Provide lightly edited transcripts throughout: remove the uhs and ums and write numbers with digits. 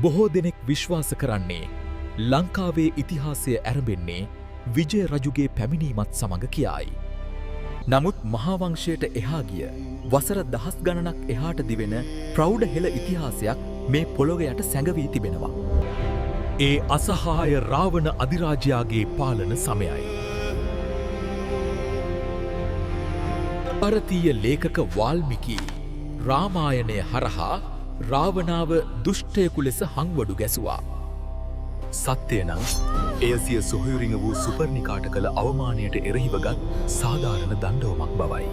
බොහෝ දෙනෙක් විශ්වාස කරන්නේ ලංකාවේ ඉතිහාසය ඇරඹෙන්නේ විජය රජුගේ පැමිණීමත් සමඟ කියායි. නමුත් මහාවංශයට එහා ගිය වසර දහස් ගණනක් එහාට දිවෙන ප්‍රෞඩ හෙළ ඉතිහාසයක් මේ පොළොව යට සැඟවී තිබෙනවා. ඒ අසහාය රාවණ අධිරාජයාගේ පාලන සමයයි. ಭಾರತೀಯ ලේඛක වාල්මීකි රාමායනය හරහා රාවණාව දුෂ්ටයෙකු ලෙස හංවඩු ගැසුවා. සත්‍යය නම් එය සිය සොහොයුරිඟ වූ සුපර්ණිකාට කළ අවමානයට එරෙහිවගත් සාධාරණ දණ්ඩවමක් බවයි.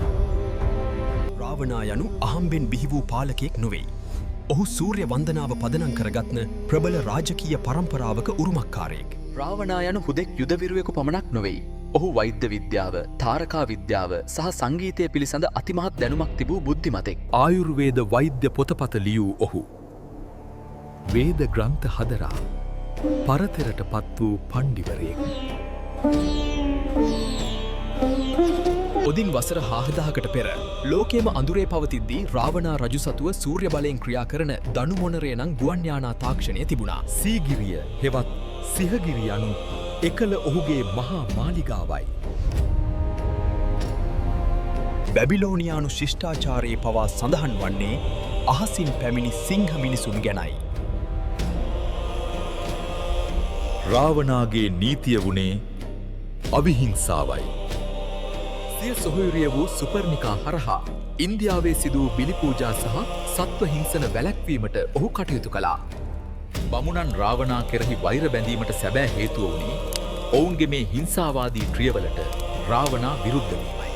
රාවණා යනු අහම්බෙන් බිහි වූ පාලකයෙක් නොවෙයි. ඔහු සූර්ය වන්දනාව පදනම් කරගත්න ප්‍රබල රාජකීය පරම්පරාවක උරුමක්කාරයෙක්. රාවණා යනු හුදෙක් යුදවිරුවෙකු පමණක් නොවෙයි. ඔහු වෛද්‍ය විද්‍යාව, තාරකා විද්‍යාව සහ සංගීතය පිළිසඳ අතිමහත් දැනුමක් තිබූ බුද්ධිමතෙක්. ආයුර්වේද වෛද්‍ය පොතපත ලියූ ඔහු වේද ග්‍රන්ථ හදරා පරතරට පත් වූ පණ්ඩිවරයෙක්. ඔදින් වසර 7000කට පෙර ලෝකයේම අඳුරේ පවතිද්දී රාවණා රජු සතුව සූර්ය බලයෙන් ක්‍රියා කරන දනුමොනරේ නම් ගුවන් යානා තාක්ෂණය තිබුණා. සීගිරිය හෙවත් සිහගිරි යනු එකල ඔහුගේ මහා මාලිගාවයි. බැබිලෝනියානු ශිෂ්ඨාචාරයේ පවා සඳහන් වන්නේ අහසින් පැමිණි සිංහ මිනිසුන් ගැනයි. රාවණාගේ නීතිය වුණේ අවිහිංසාවයි. සිය සොහොයුරිය වූ සුපර්ණිකා හරහා ඉන්දියාවේ සිදූ බිලි පූජා සහ සත්ව හිංසන වැළැක්වීමට ඔහු කටයුතු කළා. බමුණන් රාවණා කෙරෙහි වෛර බැඳීමට සැබෑ හේතුව වුණේ ඔවුන්ගේ මේ හිංසාවාදී ක්‍රියවලට රාවණා විරුද්ධ වීමයි.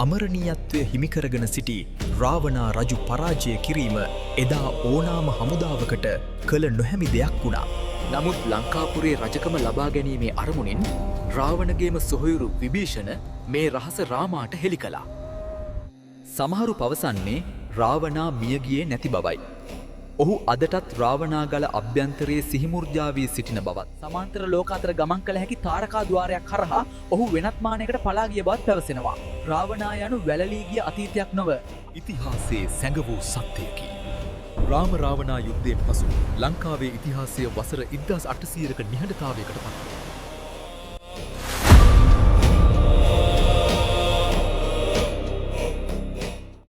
අමරණීයත්වය හිමිකරගෙන සිටි රාවණා රජු පරාජය කිරීම එදා ඕනාම හමුදාවකට කළ නොහැමි දෙයක් වුණා. නමුත් ලංකාපුරේ රජකම ලබා ගැනීමේ අරමුණින් රාවණගේම සොහොයුරු විභීෂණ මේ රහස රාමාට හෙළි කළා. සමහරු පවසන්නේ රාවණා මියගියේ නැති බවයි. ඔහු අදටත් රාවණාගල අභ්‍යන්තරයේ සිහිමුර්ජා වී සිටින බවත් සමාන්තර ලෝක අතර ගමන් කළ හැකි තාරකා ద్వාරයක් හරහා ඔහු වෙනත් මානයකට පලා ගිය බවත් පැවසෙනවා. රාවණා යනු වැළලී ගිය අතීතයක් නොව ඉතිහාසයේ සැඟ වූ සත්‍යයකි. රාම රාවණා යුද්ධයෙන් පසු ලංකාවේ ඉතිහාසය වසර 1800ක නිහඬතාවයකට පත් වුණා.